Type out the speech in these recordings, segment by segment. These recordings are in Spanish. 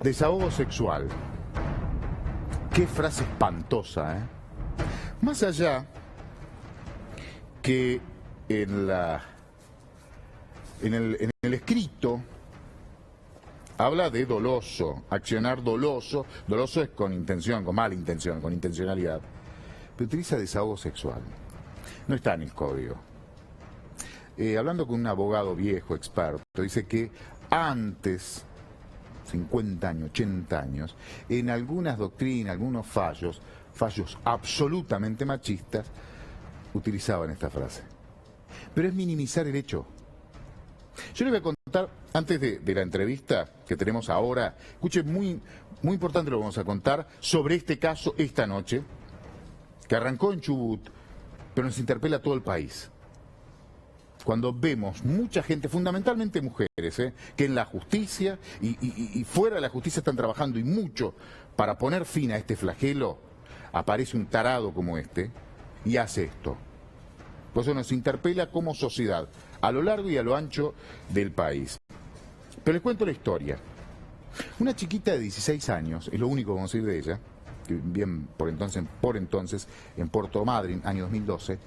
Desahogo sexual. Qué frase espantosa, ¿eh? Más allá que en el escrito habla de doloso, accionar doloso. Doloso es con intención, con mala intención, con intencionalidad. Pero utiliza desahogo sexual. No está en el código. Hablando con un abogado viejo, experto, dice que antes, 50 años, 80 años, en algunas doctrinas, algunos fallos absolutamente machistas, utilizaban esta frase. Pero es minimizar el hecho. Yo le voy a contar, antes de la entrevista que tenemos ahora, escuche, muy importante lo que vamos a contar sobre este caso esta noche, que arrancó en Chubut, pero nos interpela a todo el país. Cuando vemos mucha gente, fundamentalmente mujeres, que en la justicia y fuera de la justicia están trabajando y mucho para poner fin a este flagelo, aparece un tarado como este y hace esto. Por eso nos interpela como sociedad, a lo largo y a lo ancho del país. Pero les cuento la historia. Una chiquita de 16 años, es lo único que vamos a decir de ella, que bien por entonces en Puerto Madryn, año 2012,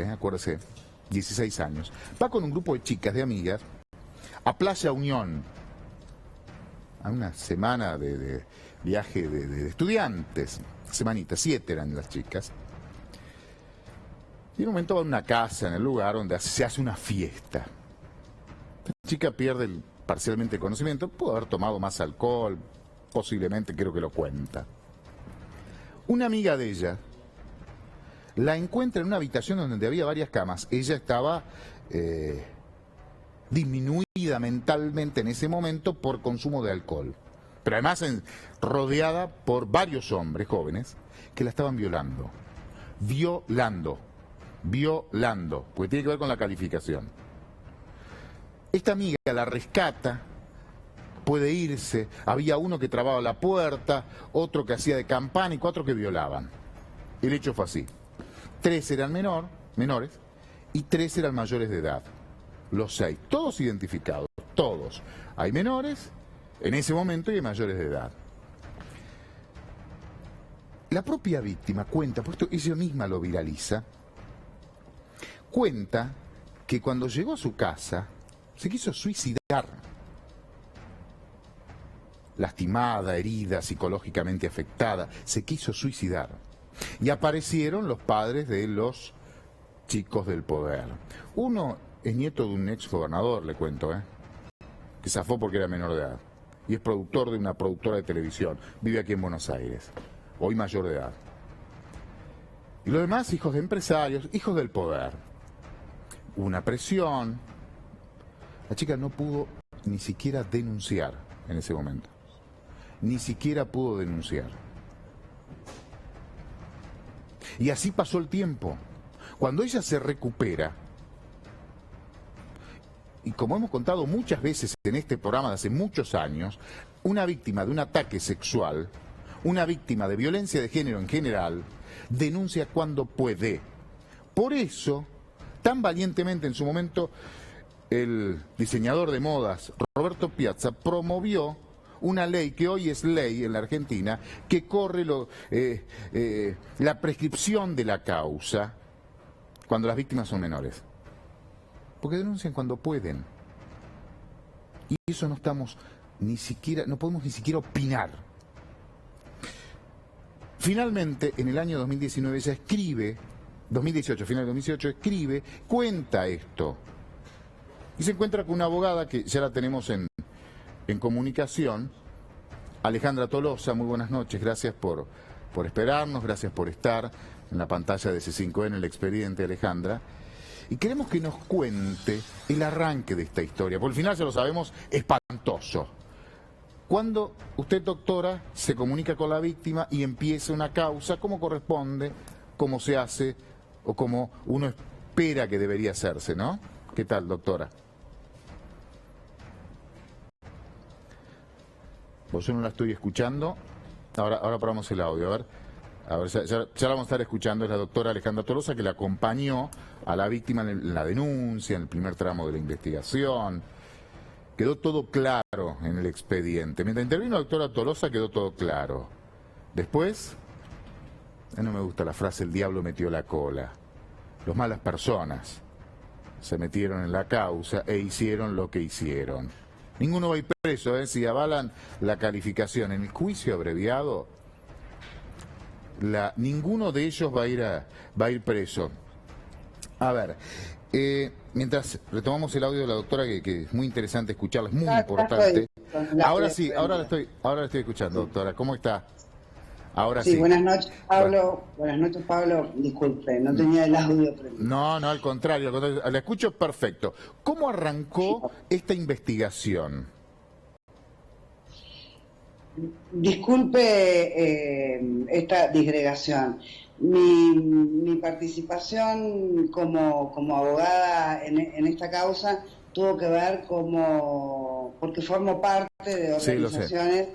acuérdese, 16 años, va con un grupo de chicas, de amigas, a Playa Unión, a una semana de viaje de estudiantes, semanita, 7 eran las chicas, y en un momento va a una casa en el lugar donde se hace una fiesta. La chica pierde parcialmente el conocimiento, pudo haber tomado más alcohol, posiblemente, creo que lo cuenta. Una amiga de ella la encuentra en una habitación donde había varias camas. Ella estaba disminuida mentalmente en ese momento por consumo de alcohol, pero además rodeada por varios hombres jóvenes que la estaban violando, porque tiene que ver con la calificación. Esta amiga la rescata, puede irse, había uno que trababa la puerta, otro que hacía de campana y 4 que violaban. El hecho fue así. 3 eran menores y 3 eran mayores de edad. Los 6, todos identificados, todos. Hay menores en ese momento y hay mayores de edad. La propia víctima cuenta, puesto ella misma lo viraliza, cuenta que cuando llegó a su casa se quiso suicidar. Lastimada, herida, psicológicamente afectada, se quiso suicidar. Y aparecieron los padres de los chicos del poder. Uno es nieto de un ex gobernador, le cuento, que zafó porque era menor de edad. Y es productor de una productora de televisión. Vive aquí en Buenos Aires, hoy mayor de edad. Y los demás, hijos de empresarios, hijos del poder. Una presión. La chica no pudo ni siquiera denunciar en ese momento. Ni siquiera pudo denunciar. Y así pasó el tiempo. Cuando ella se recupera, y como hemos contado muchas veces en este programa de hace muchos años, una víctima de un ataque sexual, una víctima de violencia de género en general, denuncia cuando puede. Por eso, tan valientemente en su momento, el diseñador de modas Roberto Piazza promovió una ley que hoy es ley en la Argentina, que corre la prescripción de la causa cuando las víctimas son menores. Porque denuncian cuando pueden. Y eso no podemos ni siquiera opinar. Finalmente, en el año 2019 ella escribe, 2018, final de 2018, escribe, cuenta esto. Y se encuentra con una abogada que ya la tenemos en comunicación, Alejandra Tolosa. Muy buenas noches, gracias por esperarnos, gracias por estar en la pantalla de C5N en el expediente, Alejandra. Y queremos que nos cuente el arranque de esta historia, porque al final ya lo sabemos, espantoso. Cuando usted, doctora, se comunica con la víctima y empieza una causa, ¿cómo corresponde? ¿Cómo se hace? O como uno espera que debería hacerse, ¿no? ¿Qué tal, doctora? Pues yo no la estoy escuchando. Ahora probamos el audio, a ver, ya la vamos a estar escuchando. Es la doctora Alejandra Tolosa, que la acompañó a la víctima en la denuncia, en el primer tramo de la investigación, que quedó todo claro en el expediente. Mientras intervino la doctora Tolosa quedó todo claro. Después, no me gusta la frase, el diablo metió la cola. Los malas personas se metieron en la causa e hicieron lo que hicieron. Ninguno va a ir preso, si avalan la calificación en el juicio abreviado, ninguno de ellos va a ir preso. A ver, mientras retomamos el audio de la doctora, que es muy interesante escucharla, es muy importante. Ahora sí, ahora la estoy escuchando, doctora. ¿Cómo está? Ahora sí. Buenas noches, Pablo. Buenas noches, Pablo. Disculpe, no tenía el audio prendido. No, al contrario, la escucho perfecto. ¿Cómo arrancó esta investigación? Disculpe esta disgregación. Mi participación como abogada en esta causa tuvo que ver porque formo parte de organizaciones,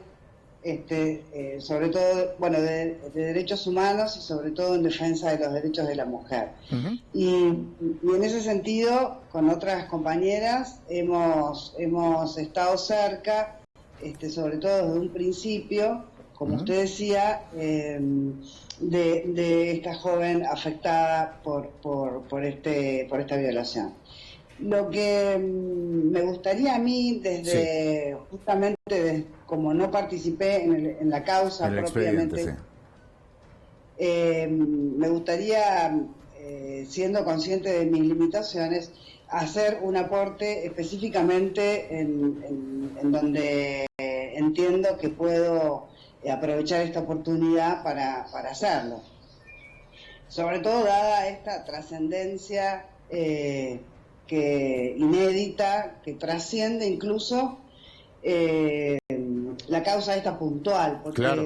sobre todo, de derechos humanos y sobre todo en defensa de los derechos de la mujer. Uh-huh. Y en ese sentido, con otras compañeras, hemos estado cerca, sobre todo desde un principio, como uh-huh. usted decía, de esta joven afectada por esta violación. Lo que me gustaría a mí, justamente como no participé en la causa propiamente, me gustaría, siendo consciente de mis limitaciones, hacer un aporte específicamente en donde entiendo que puedo aprovechar esta oportunidad para hacerlo. Sobre todo dada esta trascendencia inédita, que trasciende incluso la causa esta puntual, porque claro.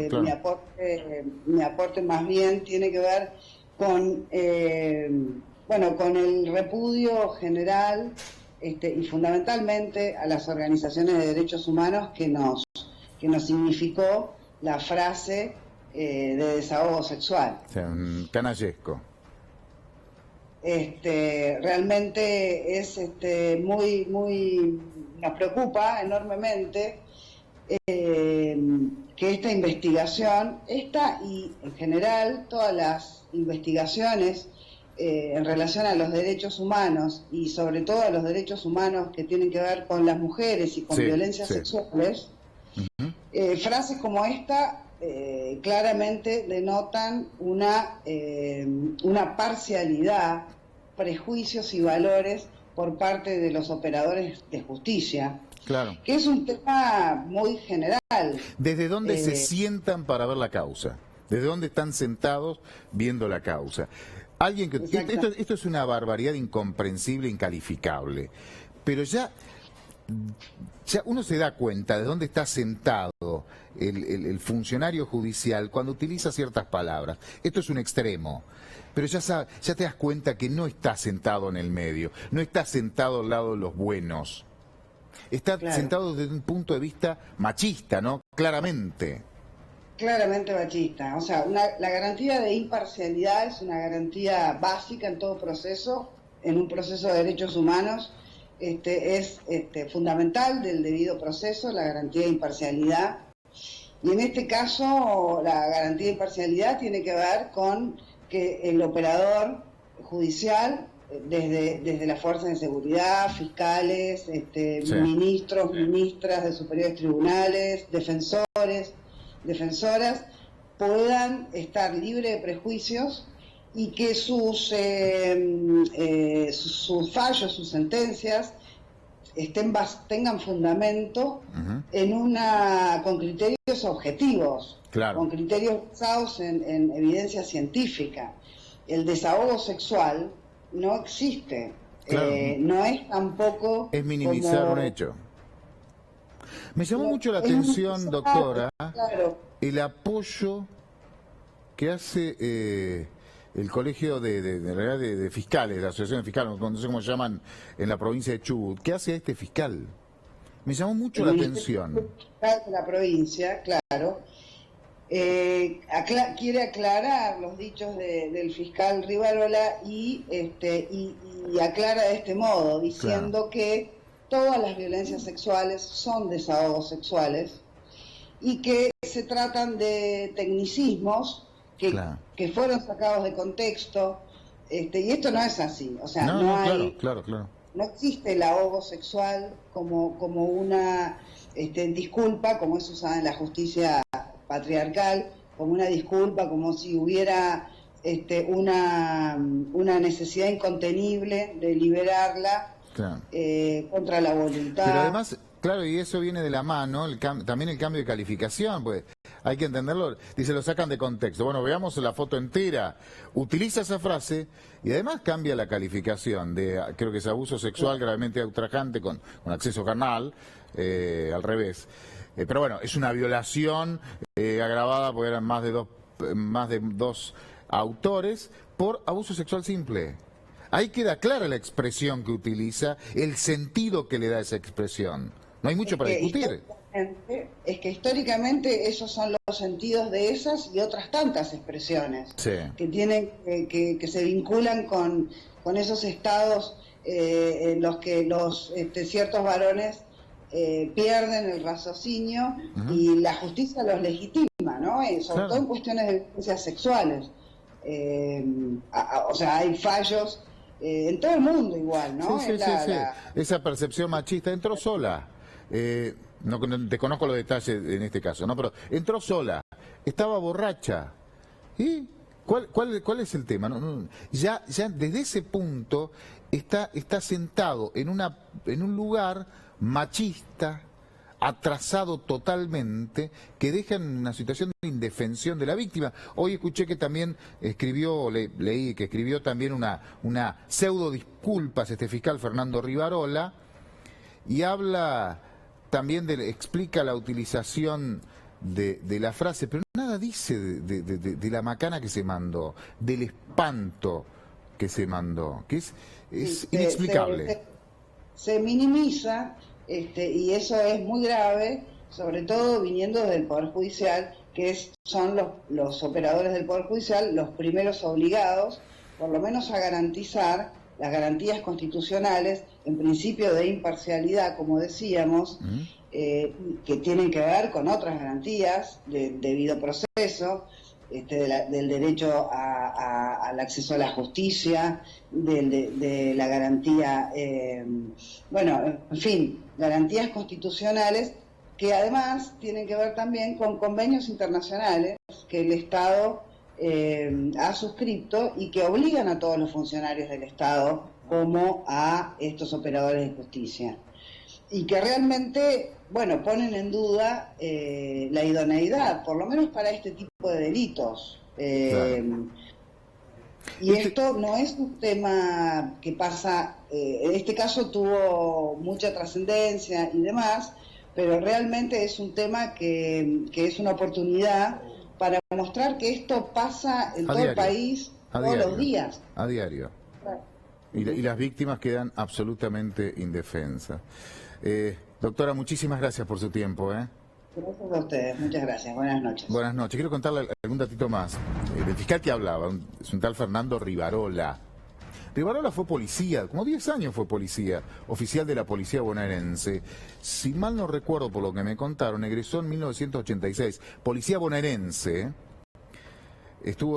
Mi aporte más bien tiene que ver con con el repudio general y fundamentalmente a las organizaciones de derechos humanos que nos significó la frase de desahogo sexual. O sea, un canallesco. Realmente es muy nos preocupa enormemente que esta investigación, y en general todas las investigaciones en relación a los derechos humanos y sobre todo a los derechos humanos que tienen que ver con las mujeres y con violencias sexuales, uh-huh. Frases como esta claramente denotan una parcialidad, prejuicios y valores por parte de los operadores de justicia, claro. que es un tema muy general. ¿Desde dónde se sientan para ver la causa? ¿Desde dónde están sentados viendo la causa? Alguien que esto es una barbaridad incomprensible, incalificable, pero ya uno se da cuenta de dónde está sentado el funcionario judicial cuando utiliza ciertas palabras. Esto es un extremo, pero ya te das cuenta que no está sentado en el medio, no está sentado al lado de los buenos, está sentado desde un punto de vista machista, ¿no? Claramente machista. O sea, la garantía de imparcialidad es una garantía básica en todo proceso, en un proceso de derechos humanos. Es fundamental del debido proceso, la garantía de imparcialidad. Y en este caso, la garantía de imparcialidad tiene que ver con que el operador judicial, desde las fuerzas de seguridad, fiscales, ministros, ministras de superiores tribunales, defensoras, puedan estar libres de prejuicios y que sus fallos, sus sentencias tengan fundamento uh-huh. Con criterios objetivos, claro. con criterios basados en evidencia científica. El desahogo sexual no existe, claro. No es tampoco... Es minimizar un hecho. Me llamó mucho la atención, doctora, claro. el apoyo que hace el colegio de fiscales, la asociación de fiscales, no sé cómo se llaman en la provincia de Chubut. ¿Qué hace este fiscal? Me llamó mucho la atención. De la provincia, claro. Quiere aclarar los dichos del fiscal Rivarola y aclara de este modo, diciendo claro. que todas las violencias sexuales son desahogos sexuales y que se tratan de tecnicismos Claro. que fueron sacados de contexto, y esto no es así, o sea, No, hay, claro. no existe el ahogo sexual como una disculpa, como es usada en la justicia patriarcal, como una disculpa, como si hubiera una necesidad incontenible de liberarla, Claro. contra la voluntad. Pero además, claro, y eso viene de la mano, también el cambio de calificación, pues hay que entenderlo, dice, lo sacan de contexto. Bueno, veamos la foto entera, utiliza esa frase y además cambia la calificación de, creo que es abuso sexual gravemente ultrajante con acceso carnal, al revés. Pero bueno, es una violación agravada porque eran más de dos autores por abuso sexual simple. Ahí queda clara la expresión que utiliza, el sentido que le da esa expresión. No hay mucho para discutir. Es que históricamente esos son los sentidos de esas y otras tantas expresiones, Sí. que tienen que se vinculan con esos estados en los que los ciertos varones pierden el raciocinio y la justicia los legitima, ¿no? Sobre todo en cuestiones de violencias sexuales. O sea, hay fallos en todo el mundo igual, ¿no? Sí. Esa percepción machista entró sola. No desconozco los detalles en este caso, ¿no? Pero entró sola, estaba borracha. ¿Y cuál es el tema? Ya desde ese punto está sentado en un lugar machista, atrasado totalmente, que deja en una situación de indefensión de la víctima. Hoy escuché que también leí que escribió también una pseudo disculpas este fiscal Fernando Rivarola, y habla también explica la utilización de la frase, pero nada dice de la macana que se mandó, del espanto que se mandó, que es inexplicable. Se minimiza, y eso es muy grave, sobre todo viniendo desde el Poder Judicial, que son los operadores del Poder Judicial los primeros obligados, por lo menos a garantizar las garantías constitucionales, en principio de imparcialidad, como decíamos, que tienen que ver con otras garantías de debido proceso, del derecho al acceso a la justicia, de la garantía, bueno, en fin, garantías constitucionales que además tienen que ver también con convenios internacionales que el Estado ha suscrito y que obligan a todos los funcionarios del Estado como a estos operadores de justicia, y que realmente, bueno, ponen en duda la idoneidad, por lo menos para este tipo de delitos. Claro. Y esto no es un tema que pasa, en este caso tuvo mucha trascendencia y demás, pero realmente es un tema que es una oportunidad para mostrar que esto pasa en todo el país todos los días. A diario. Y las víctimas quedan absolutamente indefensas. Doctora, muchísimas gracias por su tiempo. Gracias a ustedes, muchas gracias. Buenas noches. Buenas noches. Quiero contarle algún datito más. El fiscal que hablaba es un tal Fernando Rivarola. Rivarola fue policía, como 10 años fue policía, oficial de la policía bonaerense. Si mal no recuerdo por lo que me contaron, egresó en 1986. Policía bonaerense.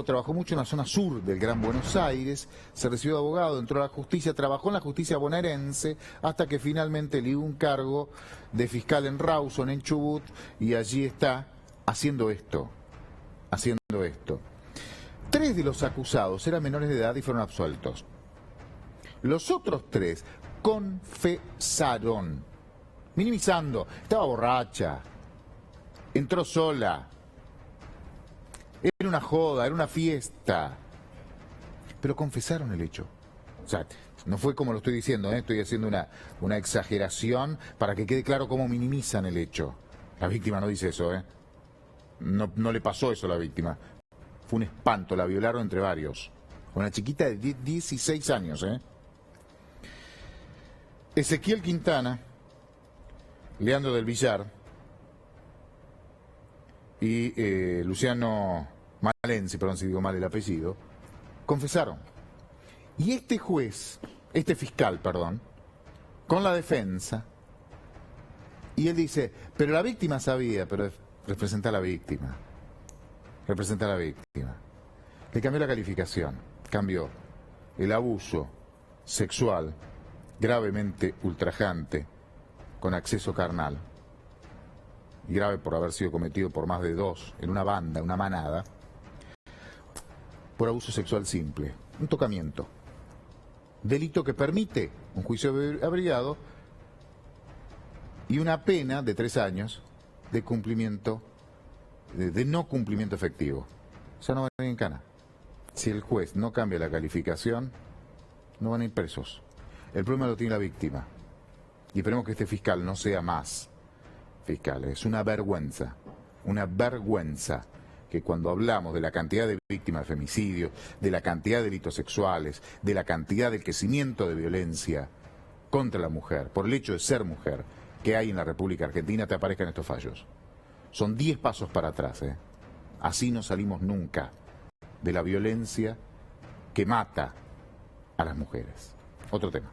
Trabajó mucho en la zona sur del Gran Buenos Aires, se recibió de abogado, entró a la justicia, trabajó en la justicia bonaerense, hasta que finalmente le dio un cargo de fiscal en Rawson, en Chubut, y allí está haciendo esto. 3 de los acusados eran menores de edad y fueron absueltos. Los otros 3 confesaron, minimizando, estaba borracha, entró sola. Era una joda, era una fiesta. Pero confesaron el hecho. O sea, no fue como lo estoy diciendo, estoy haciendo una exageración para que quede claro cómo minimizan el hecho. La víctima no dice eso, No le pasó eso a la víctima. Fue un espanto, la violaron entre varios. Una chiquita de 16 años, Ezequiel Quintana, Leandro del Villar y Luciano Malenzi, perdón si digo mal el apellido, confesaron. Y este fiscal, con la defensa. Y él dice, pero la víctima sabía, pero representa a la víctima. Representa a la víctima. Le cambió la calificación, cambió el abuso sexual gravemente ultrajante con acceso carnal, y grave por haber sido cometido por más de dos, en una banda, una manada, por abuso sexual simple, un tocamiento. Delito que permite un juicio abreviado y una pena de 3 años de cumplimiento, de no cumplimiento efectivo. O sea, no van a ir en cana. Si el juez no cambia la calificación, no van a ir presos. El problema lo tiene la víctima. Y esperemos que este fiscal no sea más fiscal. Es una vergüenza que cuando hablamos de la cantidad de víctimas de femicidio, de la cantidad de delitos sexuales, de la cantidad de crecimiento de violencia contra la mujer, por el hecho de ser mujer, que hay en la República Argentina, te aparezcan estos fallos. Son 10 pasos para atrás. Así no salimos nunca de la violencia que mata a las mujeres. Otro tema.